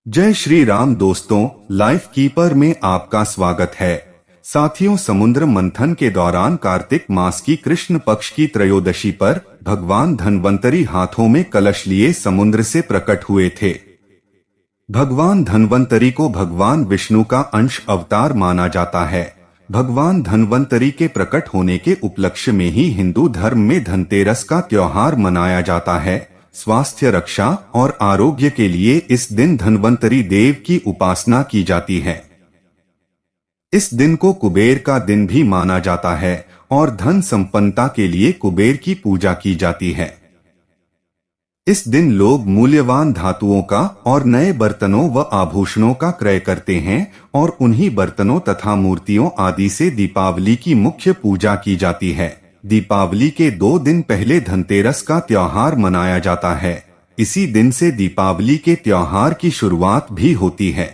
जय श्री राम दोस्तों, life keeper में आपका स्वागत है। साथियों, समुद्र मंथन के दौरान कार्तिक मास की कृष्ण पक्ष की त्रयोदशी पर भगवान धन्वंतरी हाथों में कलश लिए समुद्र से प्रकट हुए थे। भगवान धन्वंतरी को भगवान विष्णु का अंश अवतार माना जाता है। भगवान धन्वंतरी के प्रकट होने के उपलक्ष्य में ही हिंदू धर्म में धनतेरस का त्योहार मनाया जाता है। स्वास्थ्य रक्षा और आरोग्य के लिए इस दिन धन्वंतरी देव की उपासना की जाती है। इस दिन को कुबेर का दिन भी माना जाता है और धन संपन्नता के लिए कुबेर की पूजा की जाती है। इस दिन लोग मूल्यवान धातुओं का और नए बर्तनों व आभूषणों का क्रय करते हैं और उन्हीं बर्तनों तथा मूर्तियों आदि से दीपावली की मुख्य पूजा की जाती है। दीपावली के 2 दिन पहले धनतेरस का त्योहार मनाया जाता है। इसी दिन से दीपावली के त्योहार की शुरुआत भी होती है।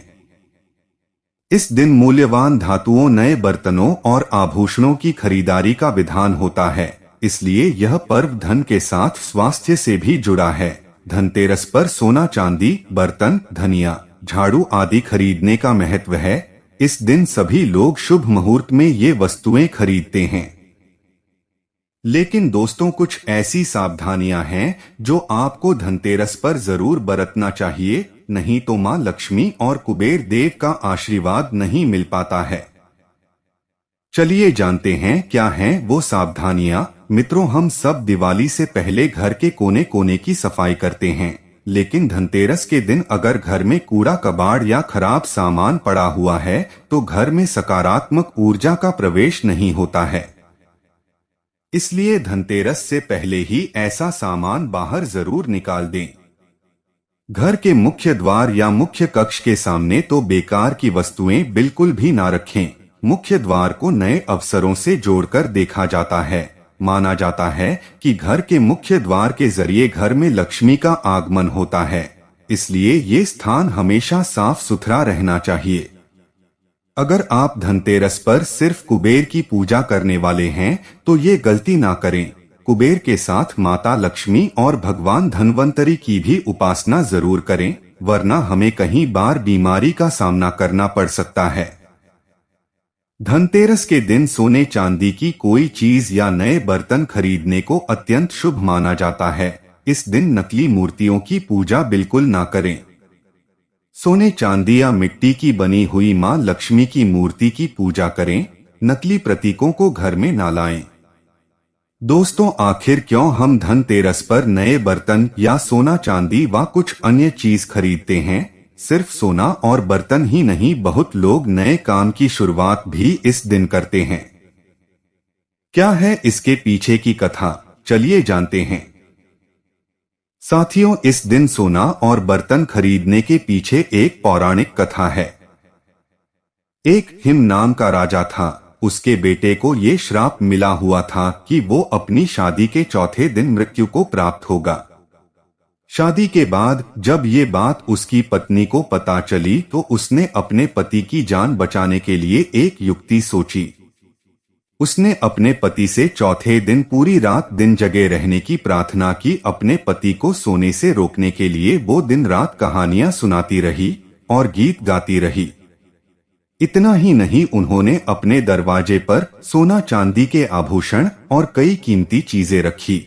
इस दिन मूल्यवान धातुओं, नए बर्तनों और आभूषणों की खरीदारी का विधान होता है। इसलिए यह पर्व धन के साथ स्वास्थ्य से भी जुड़ा है। धनतेरस पर सोना, चांदी, बर्तन, धनिया, झाड़ू आदि खरीदने का महत्व है। इस दिन सभी लोग शुभ मुहूर्त में ये वस्तुएं खरीदते हैं। लेकिन दोस्तों, कुछ ऐसी सावधानियां हैं जो आपको धनतेरस पर जरूर बरतना चाहिए, नहीं तो मां लक्ष्मी और कुबेर देव का आशीर्वाद नहीं मिल पाता है। चलिए जानते हैं क्या हैं वो सावधानियां। मित्रों, हम सब दिवाली से पहले घर के कोने कोने की सफाई करते हैं, लेकिन धनतेरस के दिन अगर घर में कूड़ा कबाड़ या खराब सामान पड़ा हुआ है तो घर में सकारात्मक ऊर्जा का प्रवेश नहीं होता है। इसलिए धनतेरस से पहले ही ऐसा सामान बाहर जरूर निकाल दें। घर के मुख्य द्वार या मुख्य कक्ष के सामने तो बेकार की वस्तुएं बिल्कुल भी ना रखें। मुख्य द्वार को नए अवसरों से जोड़कर देखा जाता है। माना जाता है कि घर के मुख्य द्वार के जरिए घर में लक्ष्मी का आगमन होता है। इसलिए ये स्थान हमेशा साफ सुथरा रहना चाहिए। अगर आप धनतेरस पर सिर्फ कुबेर की पूजा करने वाले हैं तो ये गलती ना करें। कुबेर के साथ माता लक्ष्मी और भगवान धन्वंतरी की भी उपासना जरूर करें, वरना हमें कहीं बार बीमारी का सामना करना पड़ सकता है। धनतेरस के दिन सोने चांदी की कोई चीज या नए बर्तन खरीदने को अत्यंत शुभ माना जाता है। इस दिन नकली मूर्तियों की पूजा बिल्कुल ना करें। सोने, चांदी या मिट्टी की बनी हुई मां लक्ष्मी की मूर्ति की पूजा करें। नकली प्रतीकों को घर में ना लाएं। दोस्तों, आखिर क्यों हम धनतेरस पर नए बर्तन या सोना, चांदी व कुछ अन्य चीज खरीदते हैं? सिर्फ सोना और बर्तन ही नहीं, बहुत लोग नए काम की शुरुआत भी इस दिन करते हैं। क्या है इसके पीछे की कथा? चलिए जानते हैं। साथियों, इस दिन सोना और बर्तन खरीदने के पीछे एक पौराणिक कथा है। एक हिम नाम का राजा था। उसके बेटे को ये श्राप मिला हुआ था कि वो अपनी शादी के चौथे दिन मृत्यु को प्राप्त होगा। शादी के बाद जब ये बात उसकी पत्नी को पता चली तो उसने अपने पति की जान बचाने के लिए एक युक्ति सोची। उसने अपने पति से चौथे दिन पूरी रात दिन जगे रहने की प्रार्थना की। अपने पति को सोने से रोकने के लिए वो दिन रात कहानियां सुनाती रही और गीत गाती रही। इतना ही नहीं, उन्होंने अपने दरवाजे पर सोना चांदी के आभूषण और कई कीमती चीजें रखी।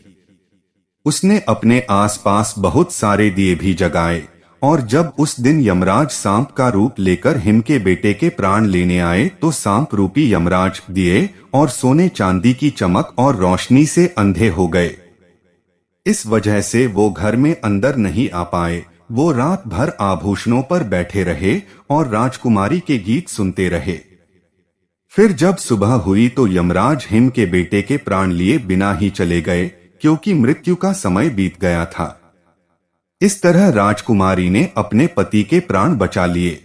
उसने अपने आसपास बहुत सारे दिए भी जगाए और जब उस दिन यमराज सांप का रूप लेकर हिम के बेटे के प्राण लेने आए तो सांप रूपी यमराज दिए और सोने चांदी की चमक और रोशनी से अंधे हो गए। इस वजह से वो घर में अंदर नहीं आ पाए। वो रात भर आभूषणों पर बैठे रहे और राजकुमारी के गीत सुनते रहे। फिर जब सुबह हुई तो यमराज हिम के बेटे के प्राण लिए बिना ही चले गए, क्योंकि मृत्यु का समय बीत गया था। इस तरह राजकुमारी ने अपने पति के प्राण बचा लिए।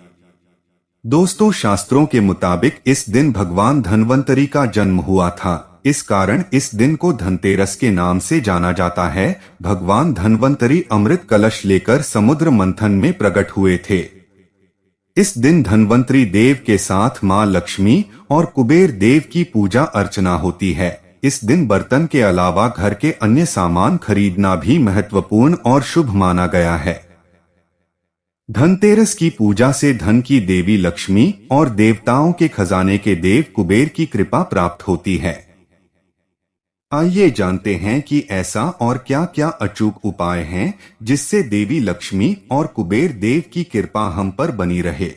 दोस्तों, शास्त्रों के मुताबिक इस दिन भगवान धन्वंतरी का जन्म हुआ था। इस कारण इस दिन को धनतेरस के नाम से जाना जाता है। भगवान धन्वंतरी अमृत कलश लेकर समुद्र मंथन में प्रकट हुए थे। इस दिन धन्वंतरी देव के साथ मां लक्ष्मी और कुबेर देव की पूजा अर्चना होती है। इस दिन बर्तन के अलावा घर के अन्य सामान खरीदना भी महत्वपूर्ण और शुभ माना गया है। धनतेरस की पूजा से धन की देवी लक्ष्मी और देवताओं के खजाने के देव कुबेर की कृपा प्राप्त होती है। आइए जानते हैं कि ऐसा और क्या क्या अचूक उपाय हैं जिससे देवी लक्ष्मी और कुबेर देव की कृपा हम पर बनी रहे।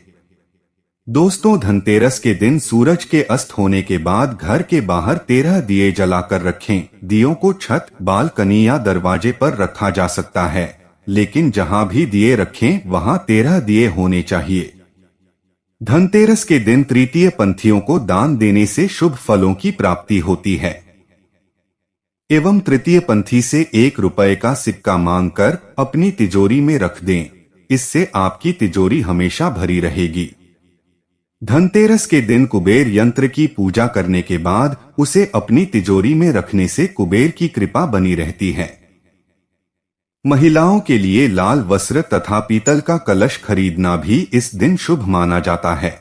दोस्तों, धनतेरस के दिन सूरज के अस्त होने के बाद घर के बाहर 13 दिए जलाकर रखें। दियों को छत, बालकनी या दरवाजे पर रखा जा सकता है, लेकिन जहां भी दिए रखें वहां 13 दिए होने चाहिए। धनतेरस के दिन तृतीय पंथियों को दान देने से शुभ फलों की प्राप्ति होती है एवं तृतीय पंथी से 1 रुपए का सिक्का मांगकर अपनी तिजोरी में रख दें। इससे आपकी तिजोरी हमेशा भरी रहेगी। धनतेरस के दिन कुबेर यंत्र की पूजा करने के बाद उसे अपनी तिजोरी में रखने से कुबेर की कृपा बनी रहती है। महिलाओं के लिए लाल वस्त्र तथा पीतल का कलश खरीदना भी इस दिन शुभ माना जाता है।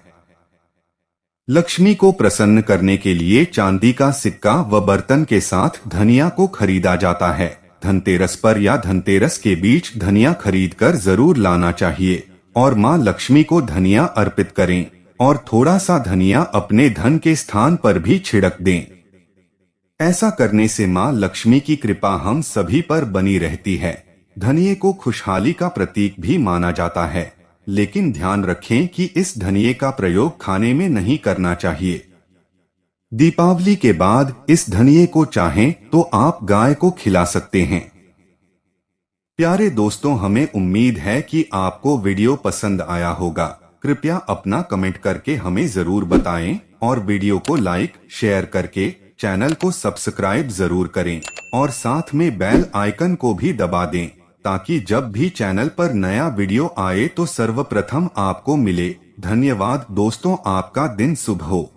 लक्ष्मी को प्रसन्न करने के लिए चांदी का सिक्का व बर्तन के साथ धनिया को खरीदा जाता है। धनतेरस पर या धनतेरस के बीच धनिया खरीदकर जरूर लाना चाहिए और मां लक्ष्मी को धनिया अर्पित करें और थोड़ा सा धनिया अपने धन के स्थान पर भी छिड़क दें। ऐसा करने से मां लक्ष्मी की कृपा हम सभी पर बनी रहती है। धनिये को खुशहाली का प्रतीक भी माना जाता है, लेकिन ध्यान रखें कि इस धनिये का प्रयोग खाने में नहीं करना चाहिए। दीपावली के बाद इस धनिये को चाहें तो आप गाय को खिला सकते हैं। प्यारे दोस्तों, हमें उम्मीद है कि आपको वीडियो पसंद आया होगा। कृपया अपना कमेंट करके हमें जरूर बताएं और वीडियो को लाइक, शेयर करके चैनल को सब्सक्राइब जरूर करें और साथ में बेल आइकन को भी दबा दें ताकि जब भी चैनल पर नया वीडियो आए तो सर्वप्रथम आपको मिले। धन्यवाद दोस्तों, आपका दिन शुभ हो।